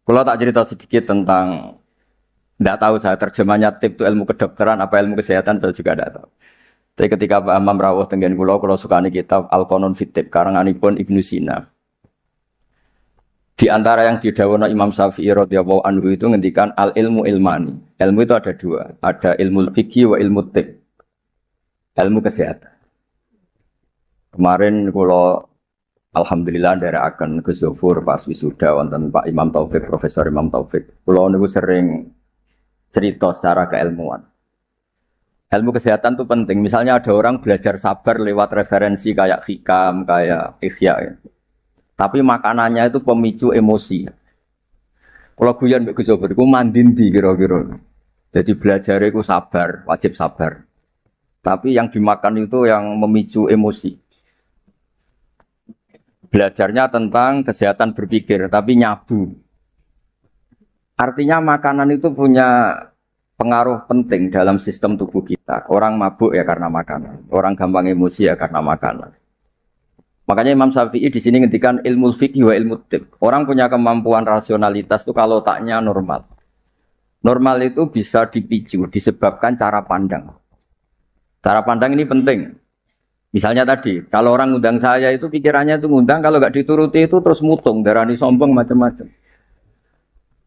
Kalau tak cerita sedikit tentang, tidak tahu saya terjemahnya tip itu ilmu kedokteran apa ilmu kesehatan saya juga tidak tahu. Tapi ketika Pak Imam rawuh tenggen kula sukani kitab Al-Qanun fit Tib karanganipun Ibnu Sina. Di antara yang didhawuhna Imam Syafi'i radhiyallahu anhu itu ngendikan al ilmu ilmani. Ilmu itu ada dua, ada ilmu fikih wa ilmu tib. Ilmu kesehatan. Kemarin kula alhamdulillah nderekaken ke Zofur pas wisuda wonten Pak Imam Taufik, Profesor Imam Taufik. Kula niku sering cerita secara keilmuan. Ilmu kesehatan itu penting. Misalnya ada orang belajar sabar lewat referensi kayak hikam, kayak ihya. Ya. Tapi makanannya itu pemicu emosi. Kalau guyon mbek Gus Zofur iku mandindi kira-kira. Jadi belajar itu sabar, wajib sabar. Tapi yang dimakan itu yang memicu emosi. Belajarnya tentang kesehatan berpikir, tapi nyabu. Artinya makanan itu punya pengaruh penting dalam sistem tubuh kita. Orang mabuk ya karena makanan, orang gampang emosi ya karena makanan. Makanya Imam Syafi'i di sini ngendikan ilmu fikih wa ilmu tib. Orang punya kemampuan rasionalitas itu kalau otaknya normal. Normal itu bisa dipicu disebabkan cara pandang. Cara pandang ini penting. Misalnya tadi, kalau orang ngundang saya itu pikirannya itu ngundang, kalau nggak dituruti itu terus mutung, darani sombong macam-macam.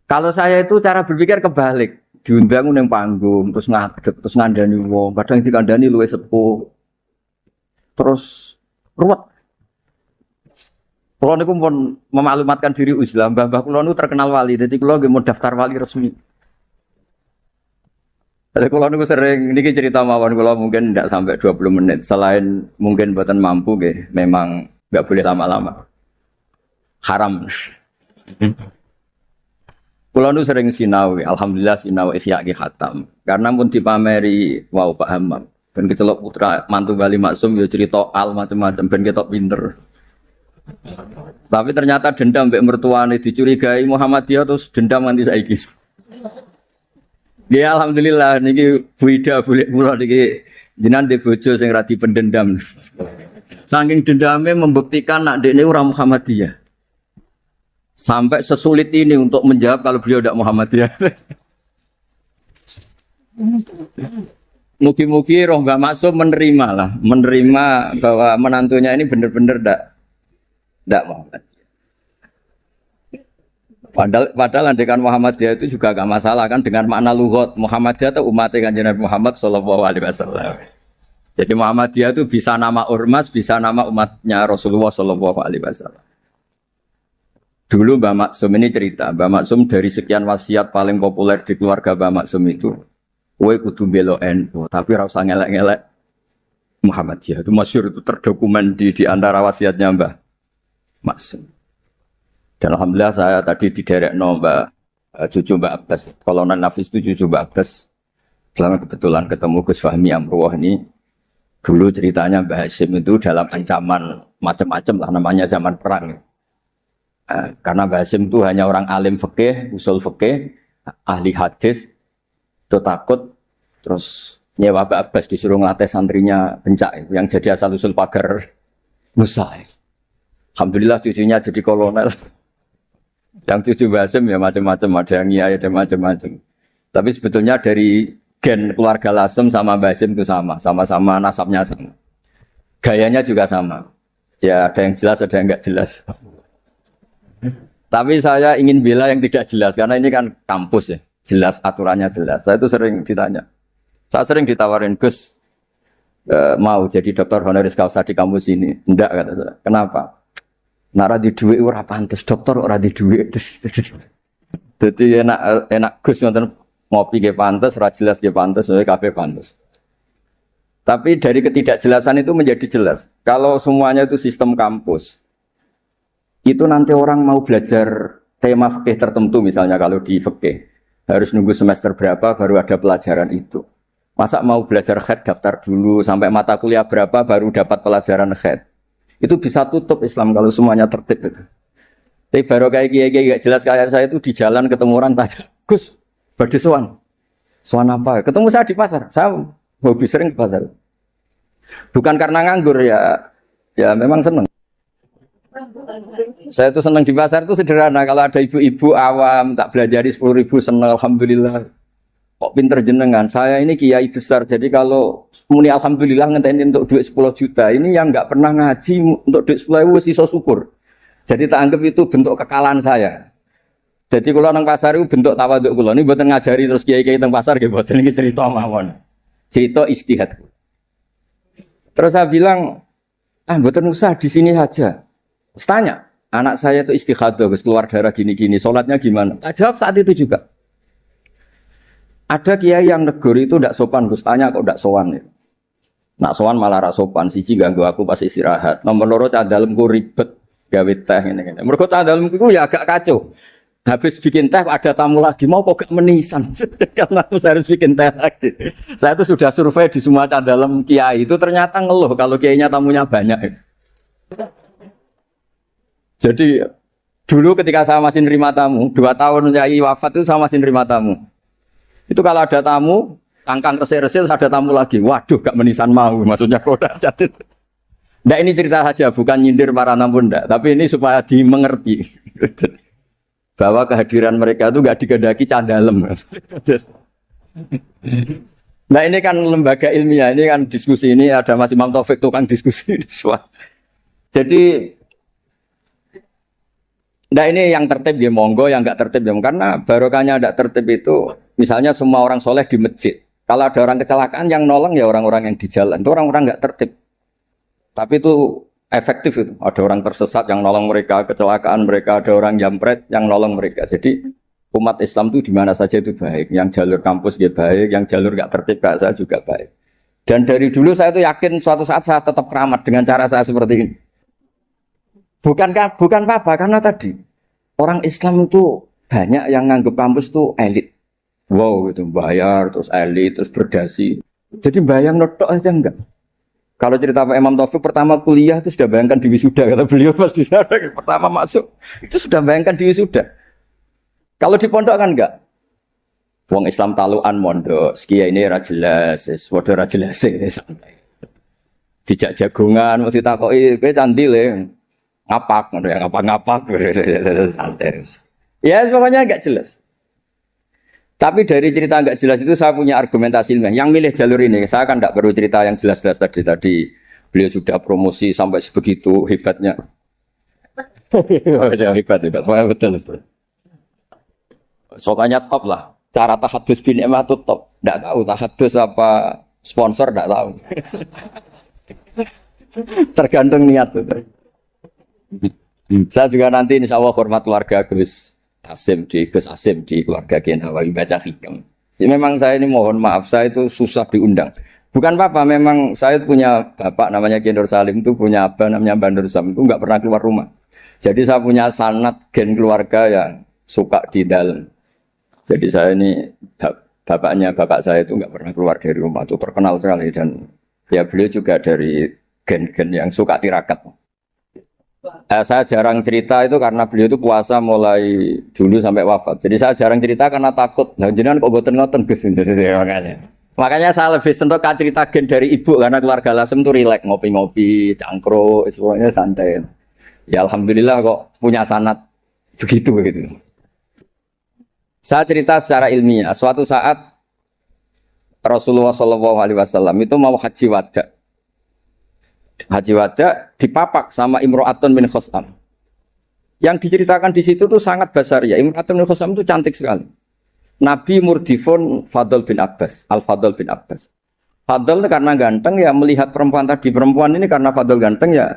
Kalau saya itu cara berpikir kebalik. Diundang nang panggung, terus ngadeg, terus ngandani wong, kadang dikandani luwih sepuh. Terus ruwet. Kulo niku pun memaklumatkan diri Islam, mbah-mbah kulo niku terkenal wali, jadi kulo nggih mau daftar wali resmi. Jadi kulo niku sering niki cerita mawon kulo mungkin tidak sampai 20 menit. Selain mungkin mboten mampu nggih, memang enggak boleh lama-lama. Haram. Kulo niku sering sinau, alhamdulillah sinau ihya ki khatam. Karena pun dipameri wow Pak Hamam. Ben kecelok putra mantu Wali Maksum yo cerita al macam-macam ben ketok pinter. Tapi ternyata dendam mbek mertuane dicurigai Muhammadiyah terus dendam nganti saiki. Ya alhamdulillah niki Bu Ida boleh kula niki jenengan ndek bojo sing ra dipendendam. Saking dendame membuktikan nak dekne ora Muhammadiyah. Sampai sesulit ini untuk menjawab kalau beliau tidak Muhammadiyah. Mugi-mugi roh Mbak Maksum menerima bahwa menantunya ini benar-benar tidak Muhammadiyah. Padahal andekan Muhammadiyah itu juga gak masalah kan dengan makna lughat. Muhammadiyah itu umatnya Kanjeng Nabi Muhammad sallallahu alaihi wasallam. Jadi Muhammadiyah itu bisa nama ormas, bisa nama umatnya Rasulullah sallallahu alaihi wasallam. Dulu Mbak Maksum ini cerita, Mbak Maksum dari sekian wasiat paling populer di keluarga Mbak Maksum itu, kowe kudu belo NU, tapi ora usah ngelek-ngelek Muhammadiyah. Itu masyhur, itu terdokumen di antara wasiatnya Mbah Maksum. Dan alhamdulillah saya tadi diderekno cucu Mbak Abbas. Kolonel Nafis itu cucu Mbak Abbas. Selama kebetulan ketemu Gus Fahmi Amruwah ini. Dulu ceritanya Mbah Hasyim itu dalam ancaman macam-macam lah namanya zaman perang. Karena Mbah Hasyim itu hanya orang alim fikih, usul fikih, ahli hadis. Itu takut terus nyewa Mbak Abbas disuruh ngelatih santrinya Bencak yang jadi asal usul pagar Musa. Alhamdulillah cucunya jadi kolonel. Yang cucu Mbah Hasyim ya macam-macam, ada yang iya, ada macam-macam. Tapi sebetulnya dari gen keluarga Lasem sama Mbah Hasyim itu sama-sama nasabnya sama. Gayanya juga sama. Ya ada yang jelas, ada yang enggak jelas. Tapi saya ingin bela yang tidak jelas, karena ini kan kampus ya. Jelas, aturannya jelas. Saya itu sering ditanya. Saya sering ditawarin, Gus, mau jadi dokter honoris causa di kampus ini. Enggak, kata saya. Kenapa? Nara di duit ora pantes dokter ora di duit. Jadi enak Gus nonton ngopi ke pantes, ora jelas ke pantes, kabeh pantes. Tapi dari ketidakjelasan itu menjadi jelas. Kalau semuanya itu sistem kampus, itu nanti orang mau belajar tema fikih tertentu misalnya kalau di fikih harus nunggu semester berapa baru ada pelajaran itu. Masa mau belajar khed daftar dulu sampai mata kuliah berapa baru dapat pelajaran khed. Itu bisa tutup Islam kalau semuanya tertib itu. Tapi baru kayak kiai gak jelas kayak saya itu di jalan ketemu orang tanya, Gus, badhe sowan. Sowan apa? Ketemu saya di pasar. Saya hobi sering ke pasar. Bukan karena nganggur ya memang seneng. Saya tuh senang di pasar itu sederhana. Kalau ada ibu-ibu awam tak belajari 10.000 senang, alhamdulillah. Kok pinter jenengan? Saya ini kiai besar. Jadi kalau muni alhamdulillah ngenteni untuk duit 10 juta. Ini yang nggak pernah ngaji untuk duit 10.000 sisa syukur. Jadi tak anggap itu bentuk kekalahan saya. Jadi kalau nang pasar itu bentuk tawaduk kula. Ini buatan ngajari terus kiai-kiai teng pasar nggih buatan ini cerita mawon. Cerita istihad. Terus saya bilang, buatan usah di sini saja. Terus tanya, anak saya itu istihadah, keluar darah gini-gini, sholatnya gimana? Tak jawab saat itu juga. Ada kiai yang negur itu tidak sopan, Gus tanya kok tidak sowan ya. Nak sowan malah ra sopan, siji ganggu aku pas istirahat. Nomor loro cah dalemku ribet gawe teh ngene-ngene. Mergo cah dalemku ya agak kacau. Habis bikin teh ada tamu lagi, mau kok gak menisan. Karena aku harus bikin teh lagi. Saya itu sudah survei di semua cah dalem kiai itu ternyata ngeluh kalau kiainya tamunya banyak. Jadi dulu ketika saya masih nerima tamu, 2 tahun kiai wafat itu saya masih nerima tamu. Itu kalau ada tamu, kangkang resik-resik ada tamu lagi. Waduh, gak menisan mau. Maksudnya koda jatuh. Nggak ini cerita saja, bukan nyindir para tamu ndak. Tapi ini supaya dimengerti. Bahwa kehadiran mereka itu gak dikehendaki candalem. Nah ini kan lembaga ilmiah, ini kan diskusi ini ada Mas Imam Taufik tukang diskusi. Jadi nah ini yang tertib ya monggo, yang nggak tertib ya karena barokahnya nggak tertib itu misalnya semua orang soleh di masjid. Kalau ada orang kecelakaan yang nolong ya orang-orang yang di jalan. Itu orang-orang nggak tertib. Tapi itu efektif itu. Ada orang tersesat yang nolong mereka, kecelakaan mereka, ada orang jampret yang nolong mereka. Jadi umat Islam itu di mana saja itu baik. Yang jalur kampus dia baik, yang jalur nggak tertib kayak saya juga baik. Dan dari dulu saya itu yakin suatu saat saya tetap keramat dengan cara saya seperti ini. Bukan apa, karena tadi orang Islam itu banyak yang nganggep kampus itu elit. Wow, itu bayar, terus elit, terus berdasi. Jadi bayang notok aja enggak. Kalau cerita Pak Imam Taufik pertama kuliah itu sudah bayangkan di wisuda, kata beliau pas di sana pertama masuk itu sudah bayangkan di wisuda. Kalau di pondok kan enggak. Wong Islam talukan mondok, sekia ini ra jelas, padha ra jelas santai. Dijak jagongan, mau ditakoki kowe candi le. Ngapak, yang ngapak, santai. Ya pokoknya nggak jelas. Tapi dari cerita nggak jelas itu saya punya argumentasi ilmiah. Yang milih jalur ini, saya kan nggak perlu cerita yang jelas-jelas tadi. Beliau sudah promosi sampai sebegitu hebatnya. Hebat, betul. Soalnya top lah. Cara tahadus bin Emma itu top. Nggak tahu tahadus apa sponsor nggak tahu. Tergantung niat tuh. Saya juga nanti insya Allah hormat keluarga Gus Asim di keluarga Kiai Nawawi baca hikam. Jadi memang saya ini mohon maaf saya itu susah diundang. Bukan apa-apa, memang saya punya bapak namanya Kiai Nur Salim itu punya abah namanya Bandur Sam itu nggak pernah keluar rumah. Jadi saya punya sanad gen keluarga yang suka di dalam. Jadi saya ini bapak saya itu nggak pernah keluar dari rumah itu terkenal sekali dan ya beliau juga dari gen-gen yang suka tirakat. Saya jarang cerita itu karena beliau itu puasa mulai dulu sampai wafat. Jadi saya jarang cerita karena takut. Nah, jenengan kok boten ngoten Gus. Makanya saya lebih sentuh cerita gen dari ibu karena keluarga Lasem itu rileks ngopi-ngopi, cangkruk, semuanya santai. Ya alhamdulillah kok punya sanad begitu. Saya cerita secara ilmiah. Suatu saat Rasulullah SAW itu mau haji wada. Haji wada dipapak sama Imro'atun bin Khosam. Yang diceritakan di situ tuh sangat besar ya. Imro'atun bin Khosam itu cantik sekali. Nabi murdifun Fadl bin Abbas, Al-Fadl bin Abbas. Fadl karena ganteng ya melihat perempuan tadi. Perempuan ini karena Fadl ganteng ya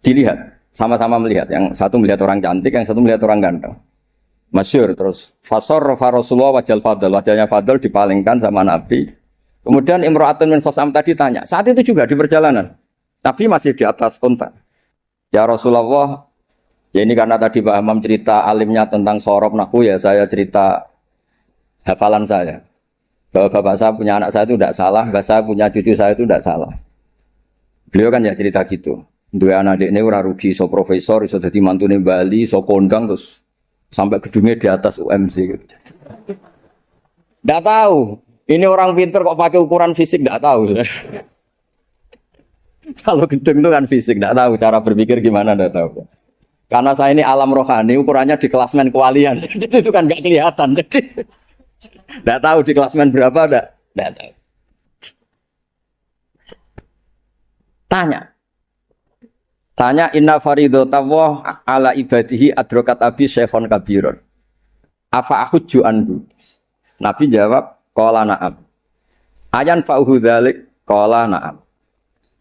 dilihat. Sama-sama melihat. Yang satu melihat orang cantik, yang satu melihat orang ganteng. Masyhur terus. Fasor Rasulullah wajal Fadl. Wajahnya Fadl dipalingkan sama Nabi. Kemudian Imro'atun bin Khosam tadi tanya. Saat itu juga di perjalanan. Tapi masih di atas unta. Ya Rasulullah, ya ini karena tadi Pak Hamam cerita alimnya tentang sorok naku ya saya cerita hafalan saya. Bahwa bapak saya punya anak saya itu tidak salah, bapak saya punya cucu saya itu tidak salah. Beliau kan ya cerita gitu. Dua anak ini ora rugi, so profesor, so jadi mantune Bali, so kondang terus sampai gedungnya di atas UMC. Gitu. Tidak tahu. Ini orang pinter kok pakai ukuran fisik tidak tahu. Kalau gedung itu kan fisik, tidak tahu cara berpikir gimana, tidak tahu. Karena saya ini alam rohani, ukurannya di klasmen kewalian. Jadi itu kan nggak kelihatan. Jadi nggak tahu di klasmen berapa, nggak tahu. Tanya inna faridatullah ala ibadihi adrokat abi syekhon kabiron. Apa ahujju anhu? Nabi jawab, qala na'am. Ayan fa'uhu dzalik, qala na'am.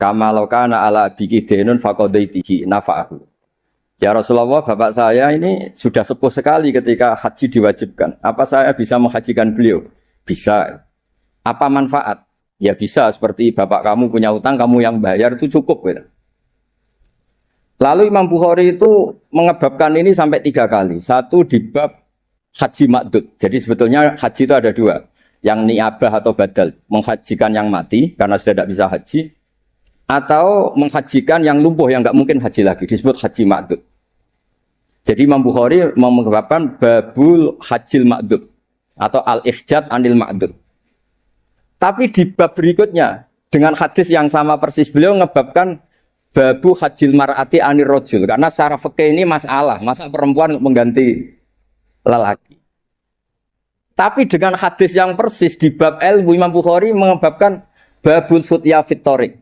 Kama law kana ala abiki denun faqadaitihi nafa'ahu. Ya Rasulullah, bapak saya ini sudah sepuh sekali ketika haji diwajibkan. Apa saya bisa menghajikan beliau? Bisa. Apa manfaat? Ya bisa, seperti bapak kamu punya utang, kamu yang bayar itu cukup. Gitu. Lalu Imam Bukhari itu mengebabkan ini sampai 3 kali. Satu di bab haji makdud. Jadi sebetulnya haji itu ada 2. Yang niabah atau badal. Menghajikan yang mati karena sudah tidak bisa haji. Atau menghajikan yang lumpuh yang nggak mungkin haji lagi, disebut haji makdud. Jadi Imam Bukhari mengebabkan babul hajil makdud atau al-ihjad anil makdud. Tapi di bab berikutnya dengan hadis yang sama persis beliau mengebabkan babu hajil mar'ati anir rojul karena secara fikih ini masalah, masa perempuan mengganti lelaki. Tapi dengan hadis yang persis di bab ilmu Imam Bukhari mengebabkan babul futya fitorik.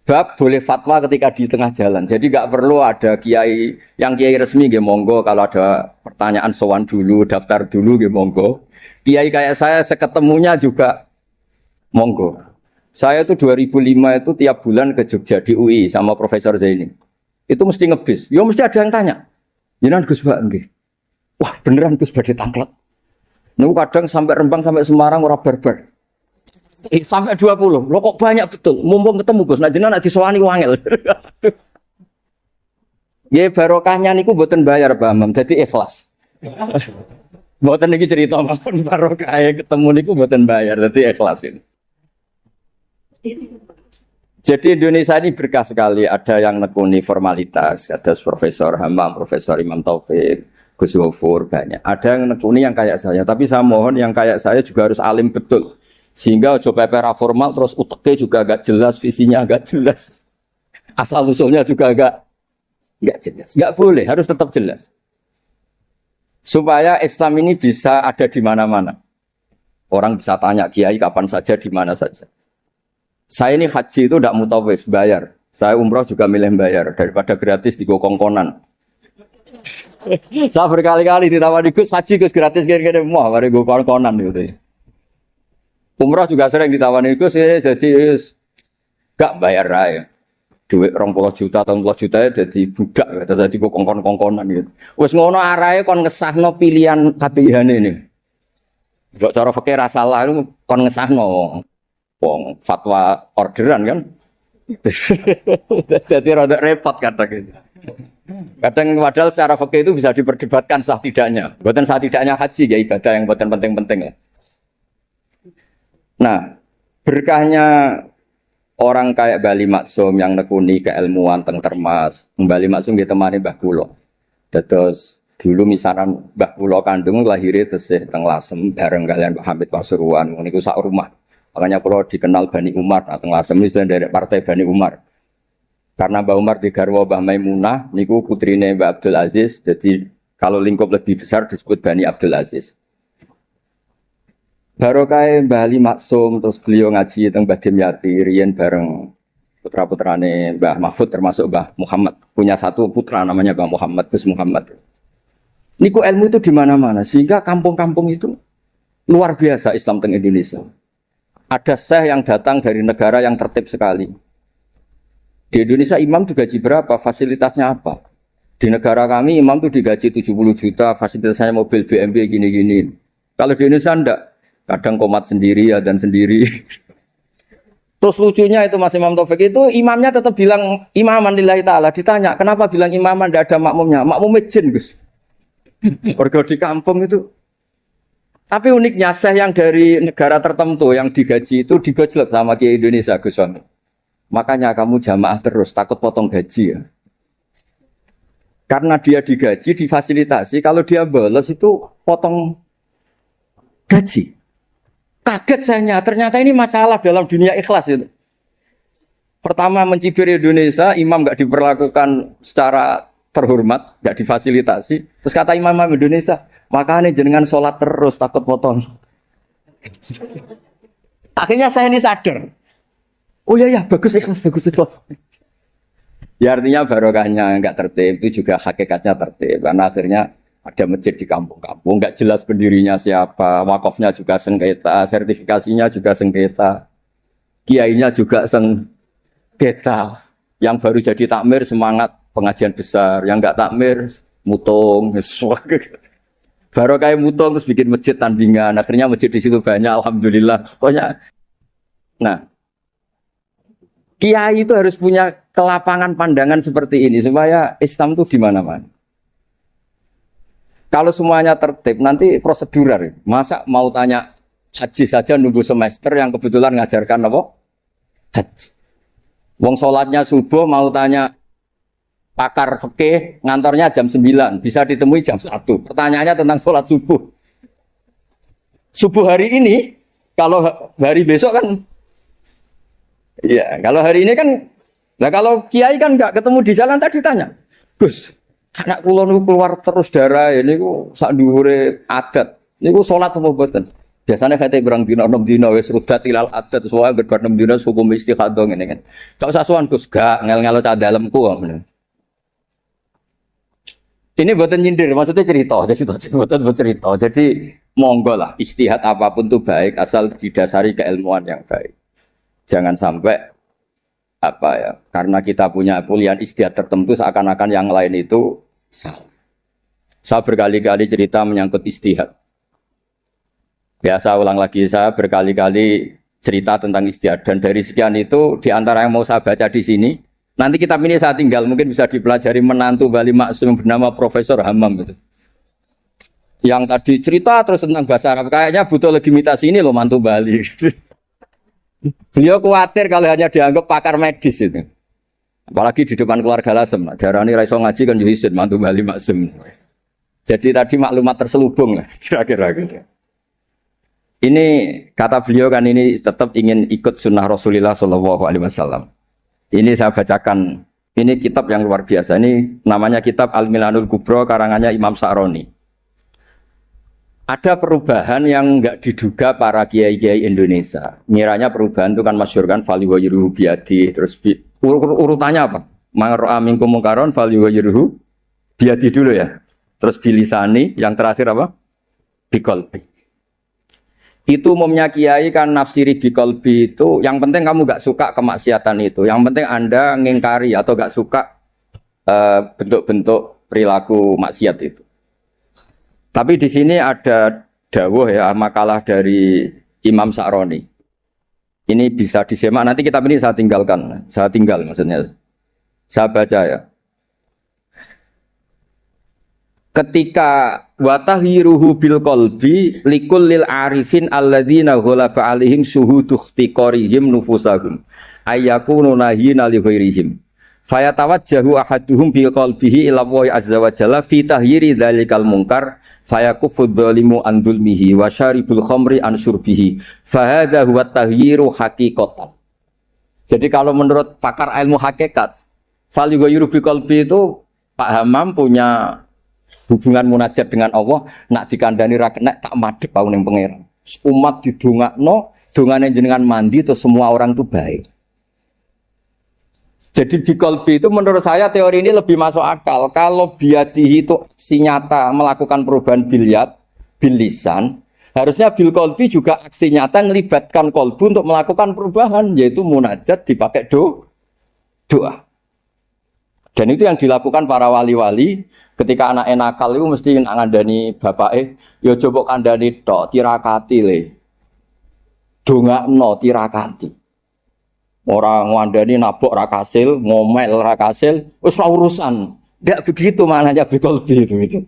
Bab boleh fatwa ketika di tengah jalan. Jadi nggak perlu ada kiai yang kiai resmi nggih monggo, kalau ada pertanyaan sowan dulu, daftar dulu nggih monggo. Kiai kayak saya seketemunya juga monggo. Saya itu 2005 itu tiap bulan ke Jogja di UI sama Profesor Zaini. Itu mesti ngebis. Ya mesti ada yang tanya. Jenengan Gus Mbak nggih. Wah, beneran Gus badhe tanglet. Niku kadang sampai Rembang sampai Semarang ora barbar. Sampai 20. Lo kok banyak betul. Mumpung ketemu Gus, nah jenengan nek disowani wangel. Ya barokahnya niku mboten bayar Pak Amam, dadi ikhlas. Mboten niki cerita mawon barokah ketemu niku mboten bayar, dadi ikhlas ini. Jadi Indonesia ini berkah sekali, ada yang nekuni formalitas, ada Profesor Hamam, Profesor Imam Taufik, Gus Wafur, banyak. Ada yang nekuni yang kayak saya, tapi saya mohon yang kayak saya juga harus alim betul. Sehingga coba pera formal terus uteknya juga agak jelas, visinya agak jelas. Asal usulnya juga agak jelas. Enggak boleh, harus tetap jelas. Supaya Islam ini bisa ada di mana-mana. Orang bisa tanya kiai kapan saja, di mana saja. Saya ini haji itu tidak mutawif, bayar. Saya umroh juga milih bayar daripada gratis di kongkonan. Saya berkali-kali ditawari Gus haji Gus gratis kira-kira mau mari go kongkonan gitu. Umroh juga sering ditawani Gus jadi gak bayar aja. Duit 20 juta atau 40 juta jadi budak kata jadi kongkon-kongkonan gitu. Wis ngono arahe kon ngesahno pilihan kabehane ini. Kok cara fikih ra salah itu kon ngesahno. Wong fatwa orderan kan. Jadi rada repot kadang gitu. Kadang padahal secara fikih itu bisa diperdebatkan sah tidaknya. Bukan sah tidaknya haji ya ibadah yang bukan penting-penting ya. Nah, berkahnya orang kayak Bali Maksum yang nekuni keilmuan teng Termas, Bali Maksum ditemani Mbah Kula. Terus dulu misaran Mbah Kula kandung lahirnya tesih teng Lasem bareng kalian Pak Hamid Pasuruan niku sak rumah. Makanya kula dikenal Bani Umar, teng Lasem iki dari partai Bani Umar. Karena Mbah Umar digarwa Mbah Maimunah niku putrine Mbah Abdul Aziz, jadi kalau lingkup lebih besar disebut Bani Abdul Aziz. Barokah Mbah Ali Maksum terus beliau ngaji teng Mbah Dimyati riyen bareng putra-putrane Mbah Mahfud termasuk Mbah Muhammad. Punya satu putra namanya Mbah Muhammad, Gus Muhammad. Niku ilmu itu di mana-mana sehingga kampung-kampung itu luar biasa Islam teng Indonesia. Ada syekh yang datang dari negara yang tertib sekali. Di Indonesia imam digaji berapa? Fasilitasnya apa? Di negara kami imam itu digaji 70 juta, fasilitasnya mobil BMW gini-gini. Kalau di Indonesia enggak. Kadang komat sendiri, adzan sendiri. Terus lucunya itu Mas Imam Taufik itu imamnya tetap bilang imaman lillahi ta'ala. Ditanya, kenapa bilang imaman tidak ada makmumnya? Makmumnya jin, Gus. Warga di kampung itu. Tapi uniknya syekh yang dari negara tertentu yang digaji itu digojlok sama Kiai Indonesia, Gus Wami. Makanya kamu jamaah terus, takut potong gaji ya. Karena dia digaji, difasilitasi, kalau dia bolos itu potong gaji. Kaget saya, ternyata ini masalah dalam dunia ikhlas itu. Pertama mencibir Indonesia, imam nggak diperlakukan secara terhormat, nggak difasilitasi. Terus kata imam Indonesia, makanya jenengan sholat terus takut potong. Akhirnya saya ini sadar. Oh iya bagus ikhlas. Ya artinya barokahnya nggak tertib itu juga hakikatnya tertib karena akhirnya ada masjid di kampung-kampung nggak jelas pendirinya siapa, wakafnya juga sengketa, sertifikasinya juga sengketa, kiainya juga sengketa. Yang baru jadi takmir semangat pengajian besar, yang nggak takmir mutung, barokah mutung terus bikin masjid tandingan, akhirnya masjid di situ banyak, alhamdulillah. Pokoknya, nah. Kiai itu harus punya kelapangan pandangan seperti ini supaya Islam itu di mana-mana. Kalau semuanya tertib, nanti prosedural. Masa mau tanya haji saja nunggu semester yang kebetulan ngajarkan apa? Haji. Wong sholatnya subuh mau tanya pakar fikih ngantornya jam 9, bisa ditemui jam 1. Pertanyaannya tentang sholat subuh. Subuh hari ini, kalau hari besok kan iya, kalau hari ini kan, nah kalau kiai kan nggak ketemu di jalan tadi tanya, Gus, anak kula niku keluar terus darah, ini ku sak dhuwure adat, ini ku sholat apa boten? Biasanya kate berang dina 6 dina wis rudat ilal adat, soalnya ber 6 dina hukum istikhadah ngene kan. Gak usah sowan Gus, gak ngel-ngelo cah dalemku ngono. Ini boten nyindir, maksudnya cerita, jadi boten cerita. Jadi monggo lah, istihad apapun tuh baik asal didasari keilmuan yang baik. Jangan sampai apa ya, karena kita punya pilihan istihad tertentu seakan-akan yang lain itu salah. Saya berkali-kali cerita menyangkut istihad. Ya saya ulang lagi, saya berkali-kali cerita tentang istihad dan dari sekian itu di antara yang mau saya baca di sini, nanti kitab ini saya tinggal mungkin bisa dipelajari menantu Bali Maksum bernama Profesor Hammam gitu. Yang tadi cerita terus tentang bahasa Arab kayaknya butuh legitimasi ini loh mantu Bali. Beliau khawatir kalau hanya dianggap pakar medis itu. Apalagi di depan keluarga Lasem. Darani raiso ngaji kan yuhisin mantu Bali Maksum. Jadi tadi maklumat terselubung kira-kira gitu. Ini kata beliau kan ini tetap ingin ikut sunnah Rasulullah Shallallahu Alaihi Wasallam. Ini saya bacakan. Ini kitab yang luar biasa. Ini namanya kitab Al-Milanul Kubro karangannya Imam Sa'roni. Ada perubahan yang enggak diduga para kiai-kiai Indonesia. Miranya perubahan itu kan masyhur kan faliwayruhu biadi, terus urutannya apa? Mangro'a minkum mungkaron faliwayruhu biadi dulu ya. Terus bilisani, yang terakhir apa? Biqalbi. Itu umumnya kiai kan nafsiri biqalbi itu yang penting kamu enggak suka kemaksiatan itu. Yang penting Anda ngingkari atau enggak suka bentuk-bentuk perilaku maksiat itu. Tapi di sini ada dawuh ya makalah dari Imam Sa'roni. Ini bisa disimak nanti kitab ini saya tinggalkan. Saya tinggal maksudnya. Saya baca ya. Ketika watahhiruhu bil qalbi likullil arifin alladzina ghalaba alaihim syuhudu ikhtiqarihim nufusahum ayyakunu nahina li ghairihim. Fayatawajjahu ahaduhum bi qalbihi ila Allah azza wa jalla fi tahyiri dzalikal munkar fayakufu dzalimu an dzulmihi wa syaribul khamri an syurbihi fa hadza huwa tahyiru haqiqatan. Jadi kalau menurut pakar ilmu hakikat fal yughayyiru bi qalbi itu Pak Hammam punya hubungan munajat dengan Allah nak dikandani ra kena tak madhep aku ning pangeran. Umat didongakno dongane jenengan mandi terus semua orang itu baik. Jadi biqalbi itu menurut saya teori ini lebih masuk akal. Kalau biadihi itu aksi nyata melakukan perubahan bil lisan, harusnya bil qalbi juga aksi nyata melibatkan qalbu untuk melakukan perubahan, yaitu munajat dipakai doa. Dan itu yang dilakukan para wali-wali ketika anak nakal itu mesti ngandani bapake, ya coba kandhani tok tirakati le. Dongakno tirakati. Orang ngandani nabok ra kasil, ngomel ra kasil, wis ora urusan. Ndak begitu maknanya biqalbi itu.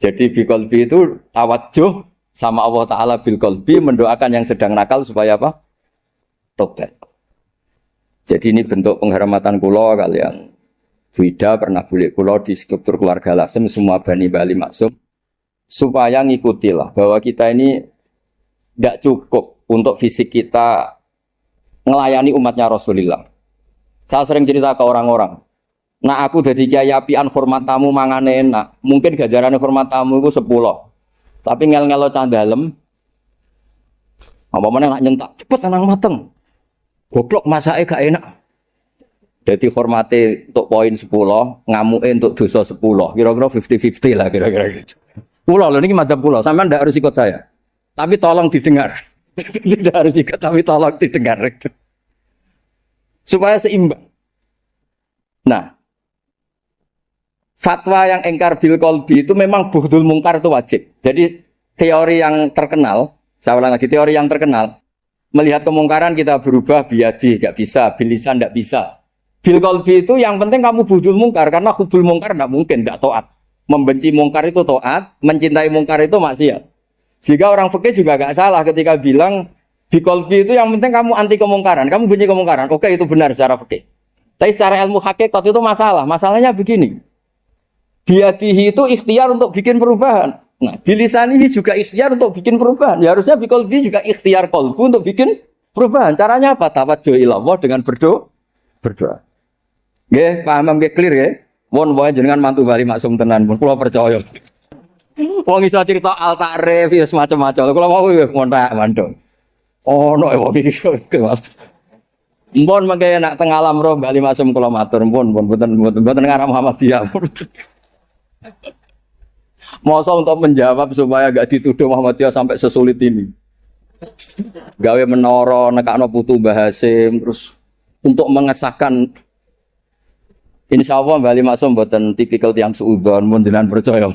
Jadi biqalbi itu tawadjuh sama Allah Ta'ala bilqalbi mendoakan yang sedang nakal supaya apa? Tobat. Jadi ini bentuk penghormatan kula kalian. Wida pernah bulik kula di struktur keluarga Lasem semua Bani Bali Maksum supaya ngikutilah bahwa kita ini tidak cukup untuk fisik kita ngelayani umatnya Rasulullah. Saya sering cerita ke orang-orang. Nah aku dadi kiai apian hormat tamu mangane enak. Mungkin ganjarane hormat tamu iku 10. Tapi ngel-ngelo cah dalem apa meneh nak nyentak cepet tenang mateng. Goblok masake gak enak. Jadi hormati untuk poin 10, ngamuke untuk dosa 10. Kira-kira 50-50 lah kira-kira gitu. Pulau loh ini madzhab pulau, sampean ndak harus ikut saya. Tapi tolong didengar. Tidak harus ikut tapi tolong didengar. Supaya seimbang. Nah, fatwa yang engkar bil qalbi itu memang buhdul mungkar itu wajib. Jadi teori yang terkenal, saya ulang lagi, teori yang terkenal, melihat kemungkaran kita berubah biadi, nggak bisa, bilisan nggak bisa. Bil qalbi itu yang penting kamu buhdul mungkar, karena hubul mungkar nggak mungkin, nggak taat. Membenci mungkar itu taat, mencintai mungkar itu maksiat. Jika orang fikih juga nggak salah ketika bilang bil qalbi itu yang penting kamu anti kemungkaran, kamu benci kemungkaran, oke itu benar secara fikih. Tapi secara ilmu hakikat itu masalah. Masalahnya begini. Biadihi itu ikhtiar untuk bikin perubahan. Nah, bilisanihi juga ikhtiar untuk bikin perubahan. Ya harusnya biqalbi juga ikhtiar qalbu untuk bikin perubahan. Caranya apa? Tawajjuh ila Allah dengan berdoa. Nggih, paham nggih clear ya? Wong wae jenengan mantu bali maksum tenan pun kula percaya. Wong iso cerita al ta'rif ya semacam-macam. Kula mau ngontak mandong. Ono wong iki Mas. Mpun mengke nak teng alam roh bali maksum kula matur mpun mboten ngarah Muhammadiyah. Masa untuk menjawab supaya gak dituduh Muhammadiyah sampai sesulit ini. Gawe menara nekakno putu Mbah Hasim terus untuk mengesahkan insyaallah bali maksum mboten tipikal tiyang suudzon mun jenengan percaya.